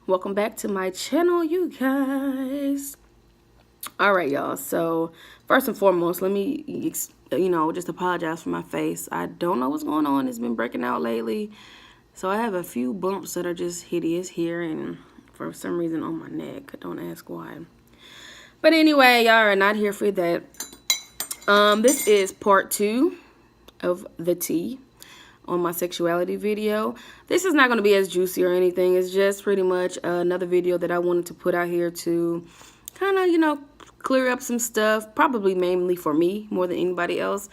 Welcome back to my channel, you guys. All right, y'all. So first and foremost, let me, just apologize for my face. I don't know what's going on. It's been breaking out lately. So I have a few bumps that are just hideous here and for some reason on my neck. Don't ask why. But anyway, y'all are not here for that. This is part 2 of the tea on my sexuality video. This is not going to be as juicy or anything. It's just pretty much another video that I wanted to put out here to kind of, clear up some stuff, probably mainly for me more than anybody else.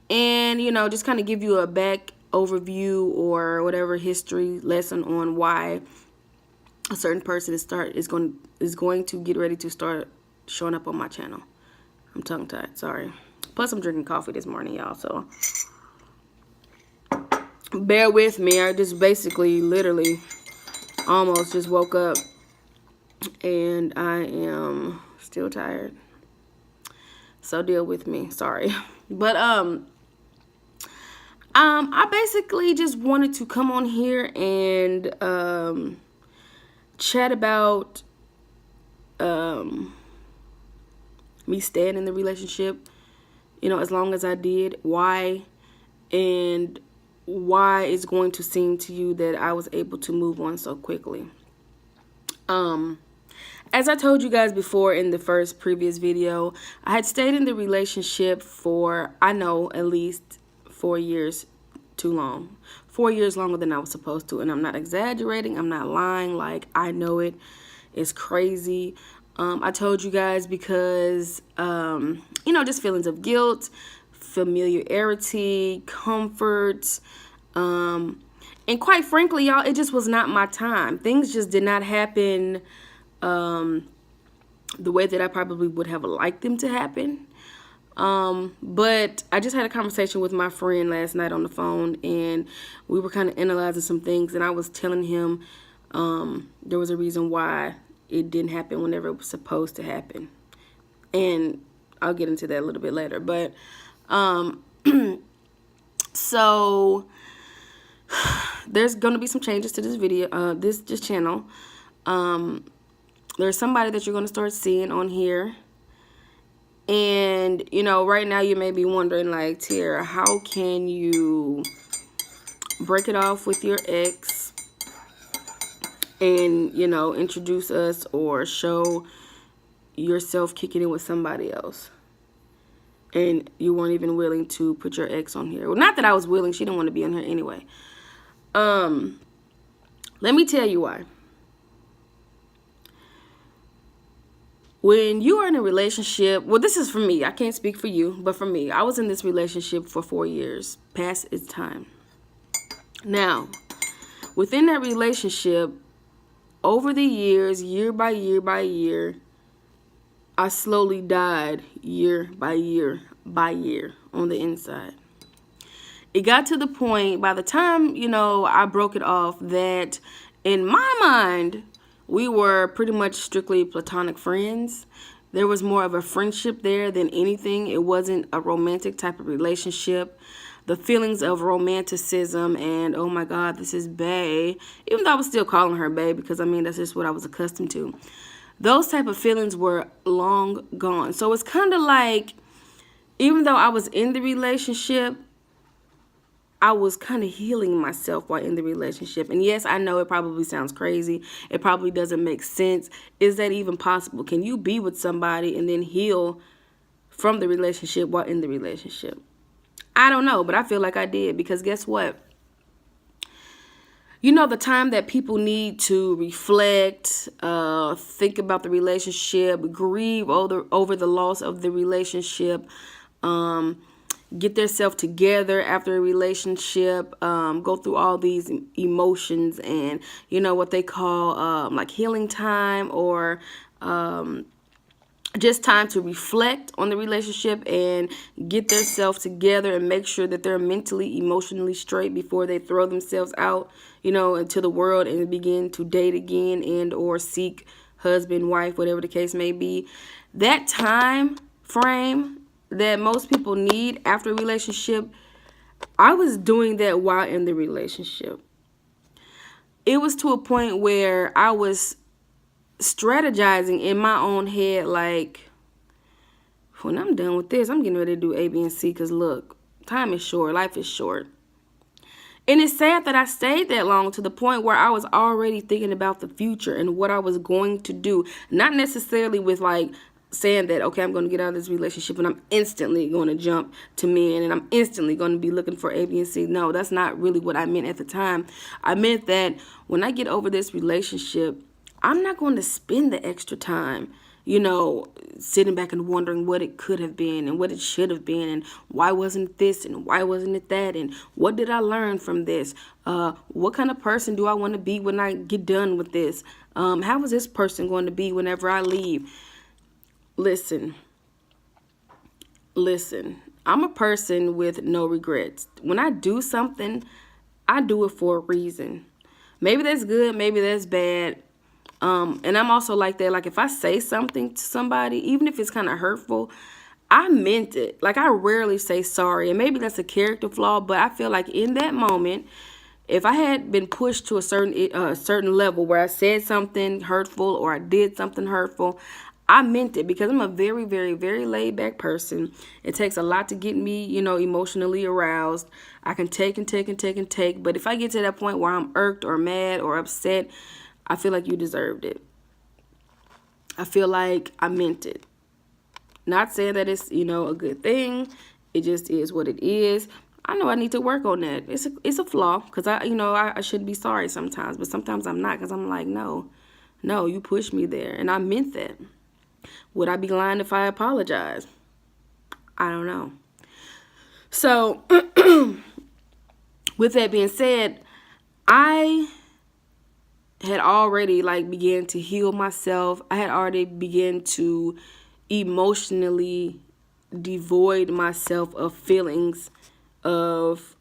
And, just kind of give you a back overview or whatever history lesson on why a certain person is going to get ready to start showing up on my channel. I'm tongue-tied, sorry. Plus I'm drinking coffee this morning, y'all, so bear with me. I just basically literally almost just woke up and I am still tired, so deal with me, sorry. But I basically just wanted to come on here and chat about me staying in the relationship, as long as I did, why, and why it's going to seem to you that I was able to move on so quickly. As I told you guys before in the previous video, I had stayed in the relationship for, I know, at least 4 years too long. 4 years longer than I was supposed to. And I'm not exaggerating. I'm not lying. Like, I know it. It's crazy. I told you guys because, just feelings of guilt, familiarity, comfort, and quite frankly, y'all, it just was not my time. Things just did not happen the way that I probably would have liked them to happen. But I just had a conversation with my friend last night on the phone, and we were kind of analyzing some things, and I was telling him there was a reason why it didn't happen whenever it was supposed to happen. And I'll get into that a little bit later. But so there's going to be some changes to this video, this channel. There's somebody that you're going to start seeing on here. And, right now you may be wondering, like, Tiara, how can you break it off with your ex and, introduce us or show yourself kicking it with somebody else? And you weren't even willing to put your ex on here. Well, not that I was willing. She didn't want to be on here anyway. Let me tell you why. When you are in a relationship, well, this is for me. I can't speak for you, but for me, I was in this relationship for 4 years, past its time. Now, within that relationship, over the years, year by year by year, I slowly died year by year by year on the inside. It got to the point, by the time, I broke it off, that in my mind, we were pretty much strictly platonic friends. There was more of a friendship there than anything. It wasn't a romantic type of relationship. The feelings of romanticism and, oh my God, this is bae, even though I was still calling her bae because, that's just what I was accustomed to. Those type of feelings were long gone. So it's kind of like, even though I was in the relationship, I was kind of healing myself while in the relationship. And yes, I know it probably sounds crazy. It probably doesn't make sense. Is that even possible? Can you be with somebody and then heal from the relationship while in the relationship? I don't know, but I feel like I did, because guess what? The time that people need to reflect, think about the relationship, grieve over the loss of the relationship, get themselves together after a relationship, go through all these emotions and, what they call like healing time, or just time to reflect on the relationship and get themselves together and make sure that they're mentally, emotionally straight before they throw themselves out, into the world and begin to date again and or seek husband, wife, whatever the case may be. That time frame that most people need after a relationship, I was doing that while in the relationship. it was to a point where I was strategizing in my own head, like, when I'm done with this, I'm getting ready to do A, B, and C, because look, time is short, life is short. And it's sad that I stayed that long, to the point where I was already thinking about the future and what I was going to do. Not necessarily with like saying that, okay, I'm going to get out of this relationship and I'm instantly going to jump to men and I'm instantly going to be looking for A, B, and C. No, that's not really what I meant at the time. I meant that when I get over this relationship, I'm not going to spend the extra time, sitting back and wondering what it could have been and what it should have been and why wasn't it this and why wasn't it that and what did I learn from this? What kind of person do I want to be when I get done with this? How is this person going to be whenever I leave? Listen, I'm a person with no regrets. When I do something, I do it for a reason. Maybe that's good, maybe that's bad. And I'm also like that. Like, if I say something to somebody, even if it's kind of hurtful, I meant it. Like, I rarely say sorry. And maybe that's a character flaw, but I feel like in that moment, if I had been pushed to a certain level where I said something hurtful or I did something hurtful, I meant it, because I'm a very, very, very laid back person. It takes a lot to get me, emotionally aroused. I can take and take and take and take. But if I get to that point where I'm irked or mad or upset, I feel like you deserved it. I feel like I meant it. Not saying that it's, a good thing. It just is what it is. I know I need to work on that. It's a flaw, because I should be sorry sometimes, but sometimes I'm not, because I'm like, no, you pushed me there, and I meant that. Would I be lying if I apologize? I don't know. So, with that being said, I had already began to heal myself. I had already began to emotionally devoid myself of feelings of,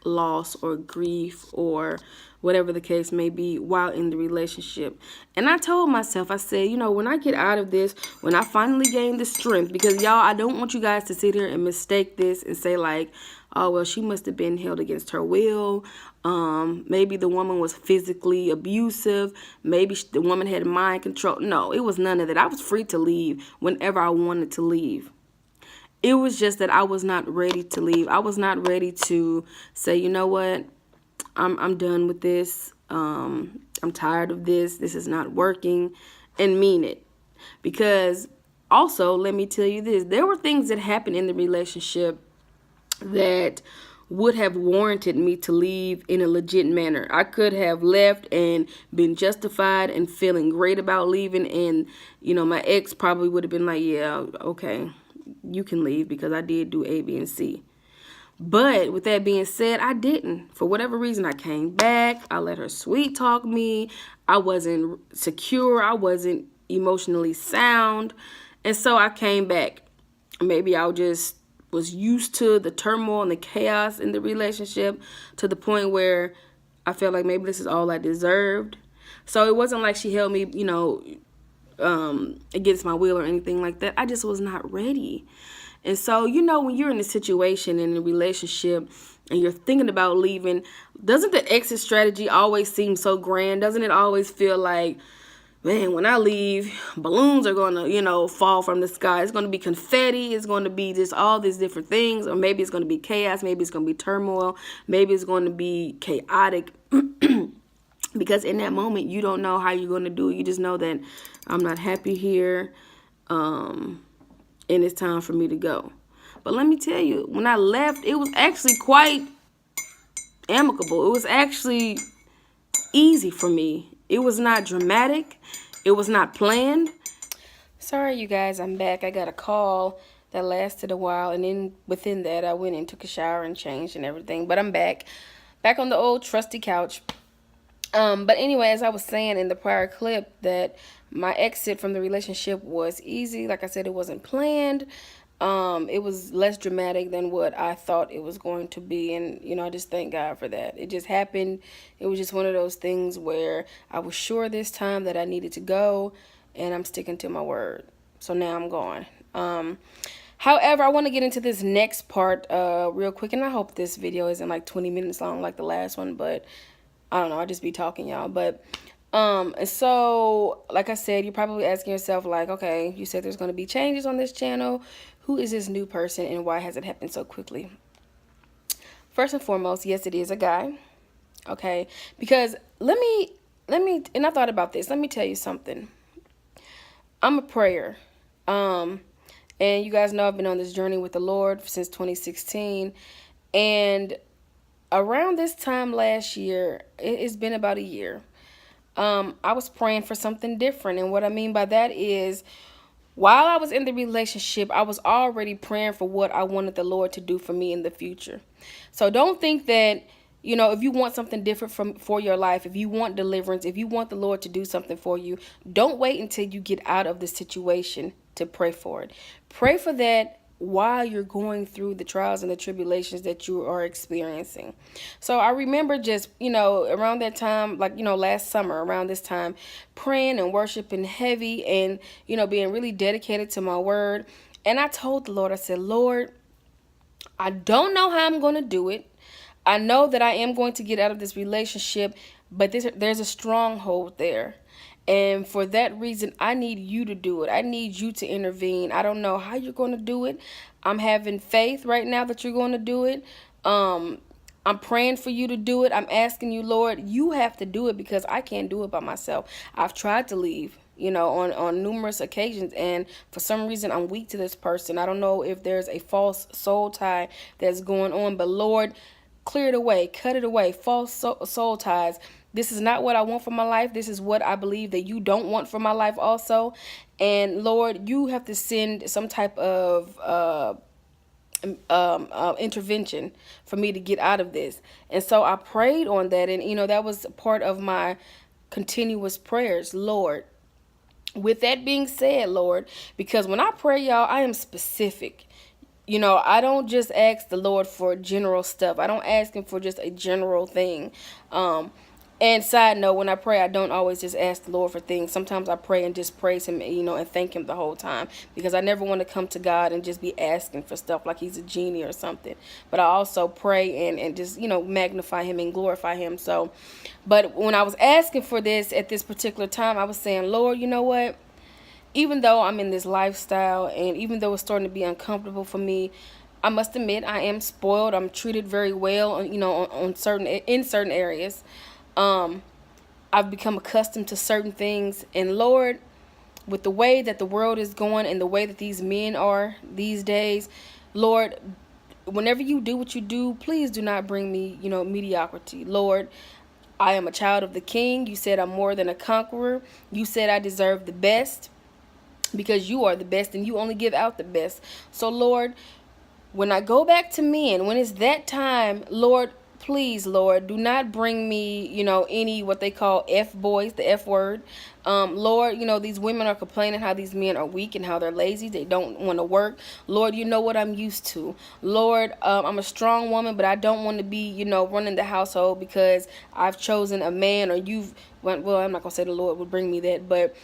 loss or grief or whatever the case may be while in the relationship. And I told myself, I said, when I get out of this, when I finally gain the strength, because y'all, I don't want you guys to sit here and mistake this and say like, oh, well, she must have been held against her will. Maybe the woman was physically abusive. Maybe the woman had mind control. No, it was none of that. I was free to leave whenever I wanted to leave. It was just that I was not ready to leave. I was not ready to say, you know what? I'm done with this. I'm tired of this. This is not working, and mean it. Because also, let me tell you this. There were things that happened in the relationship that would have warranted me to leave in a legit manner. I could have left and been justified and feeling great about leaving. And, my ex probably would have been like, yeah, okay, you can leave because I did do A, B, and C. But with that being said, I didn't. For whatever reason, I came back. I let her sweet talk me. I wasn't secure. I wasn't emotionally sound. And so I came back. Maybe I just was used to the turmoil and the chaos in the relationship to the point where I felt like maybe this is all I deserved. So it wasn't like she held me, against my will or anything like that. I just was not ready. And so, when you're in a situation, in a relationship, and you're thinking about leaving, doesn't the exit strategy always seem so grand? Doesn't it always feel like, man, when I leave, balloons are going to, fall from the sky. It's going to be confetti. It's going to be just all these different things. Or maybe it's going to be chaos. Maybe it's going to be turmoil. Maybe it's going to be chaotic. Because in that moment, you don't know how you're going to do it. You just know that I'm not happy here. And it's time for me to go. But let me tell you, when I left, it was actually quite amicable. It was actually easy for me. It was not dramatic. It was not planned. Sorry, you guys, I'm back. I got a call that lasted a while. And then within that, I went and took a shower and changed and everything. But I'm back on the old trusty couch. But anyway, as I was saying in the prior clip, that my exit from the relationship was easy. Like I said, it wasn't planned. It was less dramatic than what I thought it was going to be. And, I just thank God for that. It just happened. It was just one of those things where I was sure this time that I needed to go, and I'm sticking to my word. So now I'm going. However, I want to get into this next part real quick, and I hope this video isn't like 20 minutes long like the last one, but I don't know, I'll just be talking, y'all. But and so like I said, you're probably asking yourself, like, okay, you said there's going to be changes on this channel. Who is this new person and why has it happened so quickly? First and foremost, yes, it is a guy. Okay, because let me and I thought about this. Let me tell you something. I'm a prayer. And you guys know I've been on this journey with the Lord since 2016. And around this time last year, it's been about a year, I was praying for something different. And what I mean by that is, while I was in the relationship, I was already praying for what I wanted the Lord to do for me in the future. So don't think that, you know, if you want something different for your life, if you want deliverance, if you want the Lord to do something for you, don't wait until you get out of the situation to pray for it. Pray for that while you're going through the trials and the tribulations that you are experiencing. So I remember just, you know, around that time, like, you know, last summer, around this time, praying and worshiping heavy and, you know, being really dedicated to my word. And I told the Lord, I said, Lord, I don't know how I'm going to do it. I know that I am going to get out of this relationship, but there's a stronghold there. And for that reason, I need you to do it. I need you to intervene. I don't know how you're going to do it. I'm having faith right now that you're going to do it. I'm praying for you to do it. I'm asking you, Lord, you have to do it because I can't do it by myself. I've tried to leave, you know, on numerous occasions, and for some reason I'm weak to this person. I don't know if there's a false soul tie that's going on, but Lord, clear it away, cut it away, false soul ties. This is not what I want for my life. This is what I believe that you don't want for my life also. And Lord, you have to send some type of intervention for me to get out of this. And so I prayed on that, and you know, that was part of my continuous prayers, Lord. With that being said, Lord, because when I pray, y'all, I am specific. You know, I don't just ask the Lord for general stuff. I don't ask him for just a general thing. And side note, when I pray, I don't always just ask the Lord for things. Sometimes I pray and just praise him, you know, and thank him the whole time. Because I never want to come to God and just be asking for stuff like he's a genie or something. But I also pray and just, you know, magnify him and glorify him. So, but when I was asking for this at this particular time, I was saying, Lord, you know what? Even though I'm in this lifestyle and even though it's starting to be uncomfortable for me, I must admit I am spoiled. I'm treated very well, you know, in certain areas. I've become accustomed to certain things. And Lord, with the way that the world is going and the way that these men are these days, Lord, whenever you do what you do, please do not bring me, you know, mediocrity. Lord, I am a child of the King. You said I'm more than a conqueror. You said I deserve the best because you are the best and you only give out the best. So Lord, when I go back to men, when it's that time, Lord, please, Lord, do not bring me, you know, any what they call F boys, the F word. Lord, you know, these women are complaining how these men are weak and how they're lazy. They don't want to work. Lord, you know what I'm used to. Lord, I'm a strong woman, but I don't want to be, you know, running the household because I've chosen a man, or you've, well, I'm not going to say the Lord would bring me that, but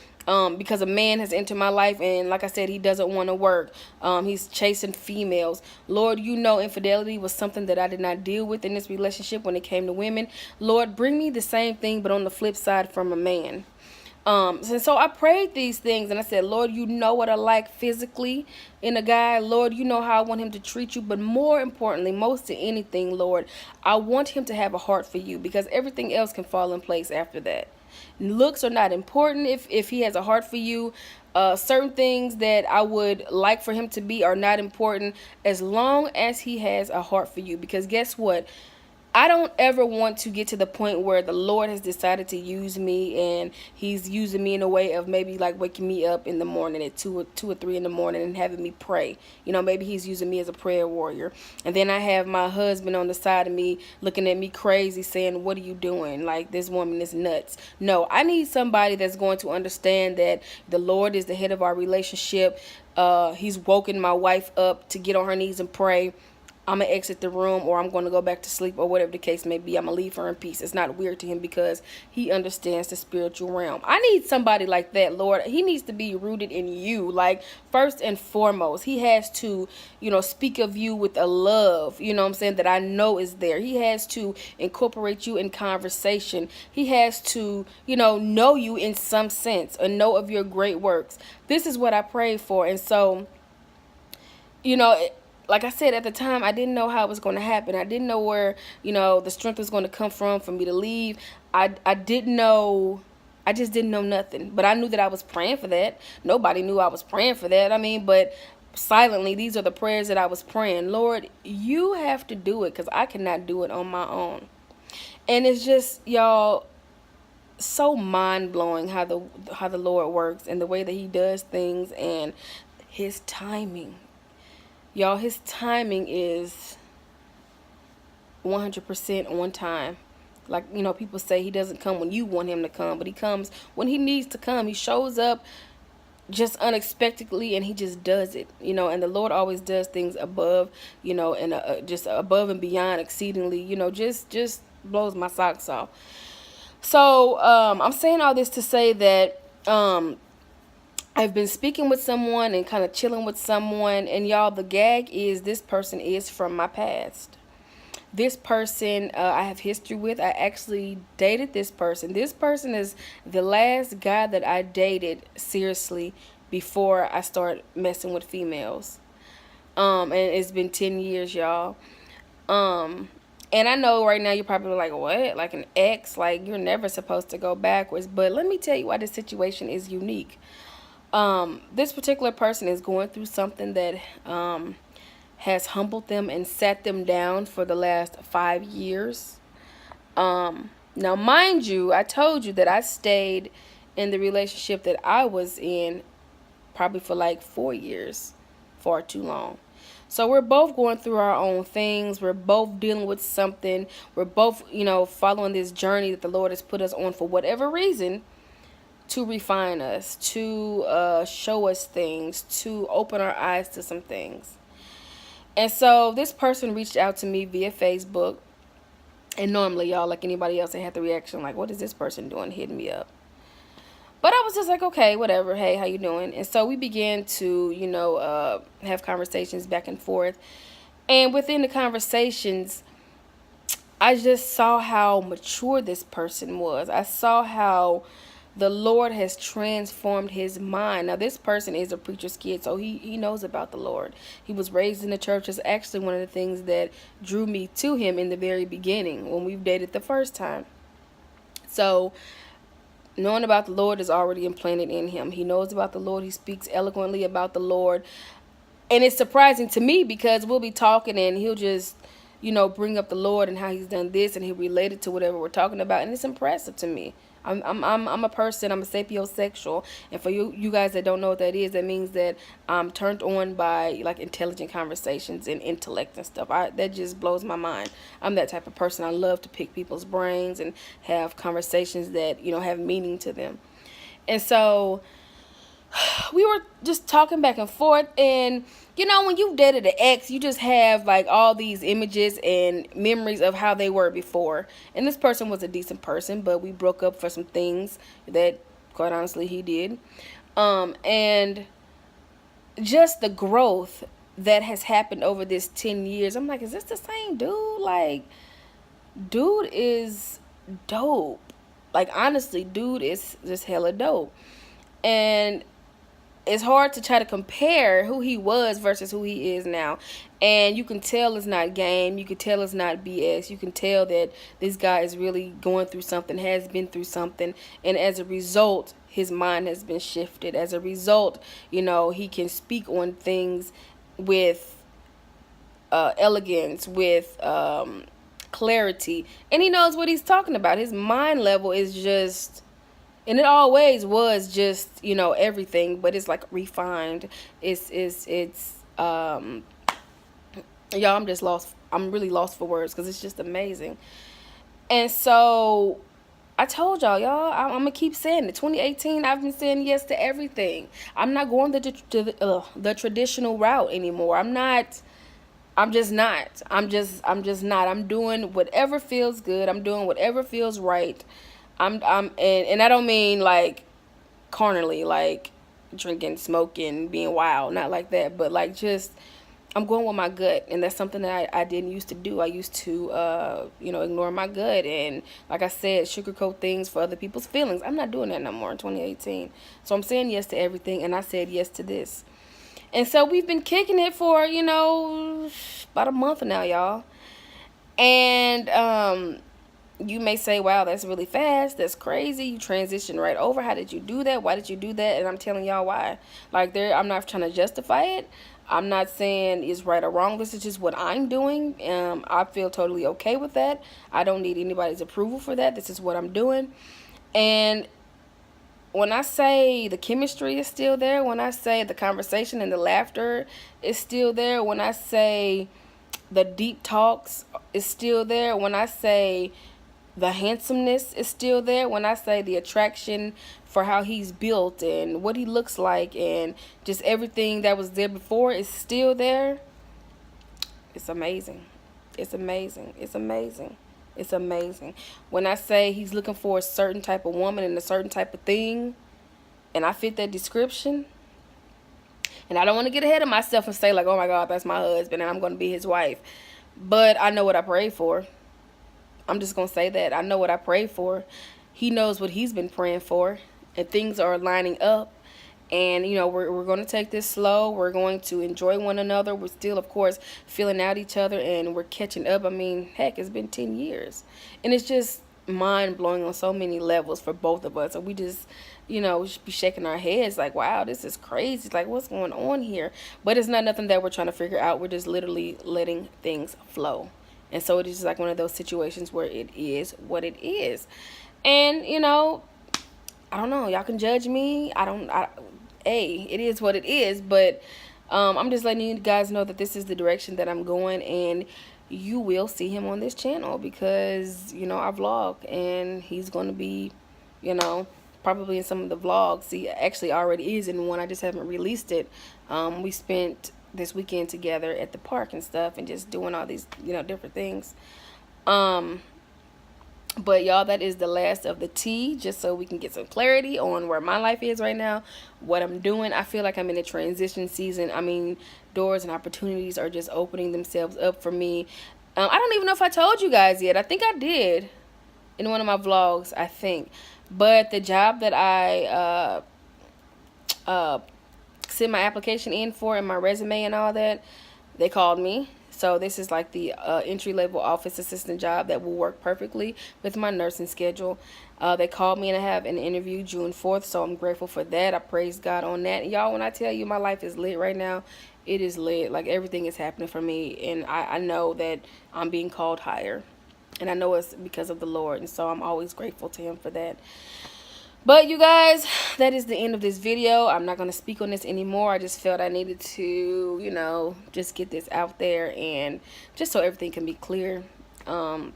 because a man has entered my life and like I said, he doesn't want to work. He's chasing females. Lord, you know infidelity was something that I did not deal with in this relationship when it came to women. Lord, bring me the same thing but on the flip side from a man. And so I prayed these things and I said, Lord, you know what I like physically in a guy. Lord, you know how I want him to treat you. But more importantly, most of anything, Lord, I want him to have a heart for you because everything else can fall in place after that. Looks are not important if he has a heart for you. Certain things that I would like for him to be are not important as long as he has a heart for you. Because guess what? I don't ever want to get to the point where the Lord has decided to use me and he's using me in a way of maybe like waking me up in the morning at 2 or 3 in the morning and having me pray. You know, maybe he's using me as a prayer warrior. And then I have my husband on the side of me looking at me crazy saying, what are you doing? Like, this woman is nuts. No, I need somebody that's going to understand that the Lord is the head of our relationship. He's woken my wife up to get on her knees and pray. I'm going to exit the room, or I'm going to go back to sleep, or whatever the case may be. I'm going to leave her in peace. It's not weird to him because he understands the spiritual realm. I need somebody like that, Lord. He needs to be rooted in you. Like, first and foremost, he has to, speak of you with a love, what I'm saying, that I know is there. He has to incorporate you in conversation. He has to, know you in some sense and know of your great works. This is what I pray for. And so, like I said, at the time, I didn't know how it was going to happen. I didn't know where, the strength was going to come from for me to leave. I didn't know. I just didn't know nothing. But I knew that I was praying for that. Nobody knew I was praying for that. But silently, these are the prayers that I was praying. Lord, you have to do it, because I cannot do it on my own. And it's just, y'all, so mind-blowing how the Lord works and the way that he does things and his timing. Y'all, his timing is 100% on time. Like, people say he doesn't come when you want him to come, but he comes when he needs to come. He shows up just unexpectedly, and he just does it, and the Lord always does things above, and just above and beyond, exceedingly, just blows my socks off. So, I'm saying all this to say that, I've been speaking with someone and kind of chilling with someone, and y'all, the gag is this person is from my past. This person I have history with. I actually dated this person. This person is the last guy that I dated seriously before I started messing with females. And it's been 10 years, y'all. And I know right now you're probably like, what? Like an ex? Like, you're never supposed to go backwards. But let me tell you why this situation is unique. This particular person is going through something that has humbled them and sat them down for the last 5 years. Now, mind you, I told you that I stayed in the relationship that I was in probably for like 4 years, far too long. So we're both going through our own things. We're both dealing with something. We're both, following this journey that the Lord has put us on for whatever reason, to refine us, to show us things, to open our eyes to some things. And so this person reached out to me via Facebook. And normally, y'all, like anybody else, they had the reaction like, what is this person doing hitting me up? But I was just like, okay, whatever. Hey, how you doing? And so we began to, have conversations back and forth. And within the conversations, I just saw how mature this person was. I saw how the Lord has transformed his mind. Now, this person is a preacher's kid, so he knows about the Lord. He was raised in the church. It's actually one of the things that drew me to him in the very beginning when we dated the first time. So, knowing about the Lord is already implanted in him. He knows about the Lord. He speaks eloquently about the Lord. And it's surprising to me because we'll be talking and he'll just, bring up the Lord and how he's done this, and he'll relate it to whatever we're talking about. And it's impressive to me. I'm a person. I'm a sapiosexual, and for you guys that don't know what that is, that means that I'm turned on by like intelligent conversations and intellect and stuff. That just blows my mind. I'm that type of person. I love to pick people's brains and have conversations that have meaning to them. And so we were just talking back and forth, and when you've dated an ex, you just have like all these images and memories of how they were before. And this person was a decent person, but we broke up for some things that, quite honestly, he did. And just the growth that has happened over this 10 years. I'm like, is this the same dude? Like, dude is dope. Like, honestly, dude is just hella dope. And it's hard to try to compare who he was versus who he is now. And you can tell it's not game. You can tell it's not BS. You can tell that this guy is really going through something, has been through something. And as a result, his mind has been shifted. As a result, he can speak on things with elegance, with clarity. And he knows what he's talking about. His mind level is just... And it always was just, everything, but it's like refined. Y'all, I'm just lost. I'm really lost for words because it's just amazing. And so I told y'all, I'm going to keep saying it. 2018, I've been saying yes to everything. I'm not going the traditional route anymore. I'm not I'm just not. I'm just not. I'm doing whatever feels good. I'm doing whatever feels right. And I don't mean like carnally, like drinking, smoking, being wild, not like that, but like just I'm going with my gut, and that's something that I didn't used to do. I used to, ignore my gut, and like I said, sugarcoat things for other people's feelings. I'm not doing that no more in 2018. So I'm saying yes to everything, and I said yes to this. And so we've been kicking it for, about a month now, y'all. And you may say, wow, that's really fast. That's crazy. You transitioned right over. How did you do that? Why did you do that? And I'm telling y'all why. Like, I'm not trying to justify it. I'm not saying it's right or wrong. This is just what I'm doing. I feel totally okay with that. I don't need anybody's approval for that. This is what I'm doing. And when I say the chemistry is still there, when I say the conversation and the laughter is still there, when I say the deep talks is still there, when I say the handsomeness is still there, when I say the attraction for how he's built and what he looks like and just everything that was there before is still there, it's amazing. It's amazing. It's amazing. It's amazing. When I say he's looking for a certain type of woman and a certain type of thing, and I fit that description, and I don't want to get ahead of myself and say like, oh my God, that's my husband and I'm going to be his wife. But I know what I prayed for. I'm just going to say that. I know what I prayed for. He knows what he's been praying for. And things are lining up. And, we're going to take this slow. We're going to enjoy one another. We're still, of course, feeling out each other. And we're catching up. I mean, heck, it's been 10 years. And it's just mind-blowing on so many levels for both of us. And we just, we should be shaking our heads like, wow, this is crazy. Like, what's going on here? But it's not nothing that we're trying to figure out. We're just literally letting things flow. And so it is just like one of those situations where it is what it is. And, I don't know. Y'all can judge me. It is what it is. But I'm just letting you guys know that this is the direction that I'm going. And you will see him on this channel because, I vlog. And he's going to be, probably in some of the vlogs. He actually already is in one. I just haven't released it. We spent this weekend together at the park and stuff and just doing all these, different things. But y'all, that is the last of the tea, just so we can get some clarity on where my life is right now, what I'm doing. I feel like I'm in a transition season. I mean, doors and opportunities are just opening themselves up for me. I don't even know if I told you guys yet. I think I did in one of my vlogs, I think. But the job that I sent my application in for and my resume and all that, they called me. So this is like the entry-level office assistant job that will work perfectly with my nursing schedule. They called me and I have an interview June 4th, so I'm grateful for that. I praise God on that. And y'all, when I tell you my life is lit right now, it is lit. Like, everything is happening for me, and I know that I'm being called higher. And I know it's because of the Lord, and so I'm always grateful to him for that. But you guys, that is the end of this video. I'm not going to speak on this anymore. I just felt I needed to, just get this out there, and just so everything can be clear. So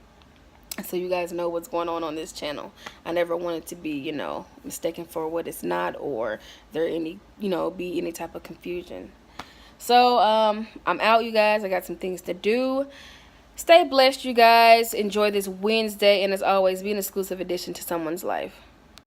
you guys know what's going on this channel. I never wanted to be, mistaken for what it's not, or there be any type of confusion. So I'm out, you guys. I got some things to do. Stay blessed, you guys. Enjoy this Wednesday, and as always, be an exclusive addition to someone's life.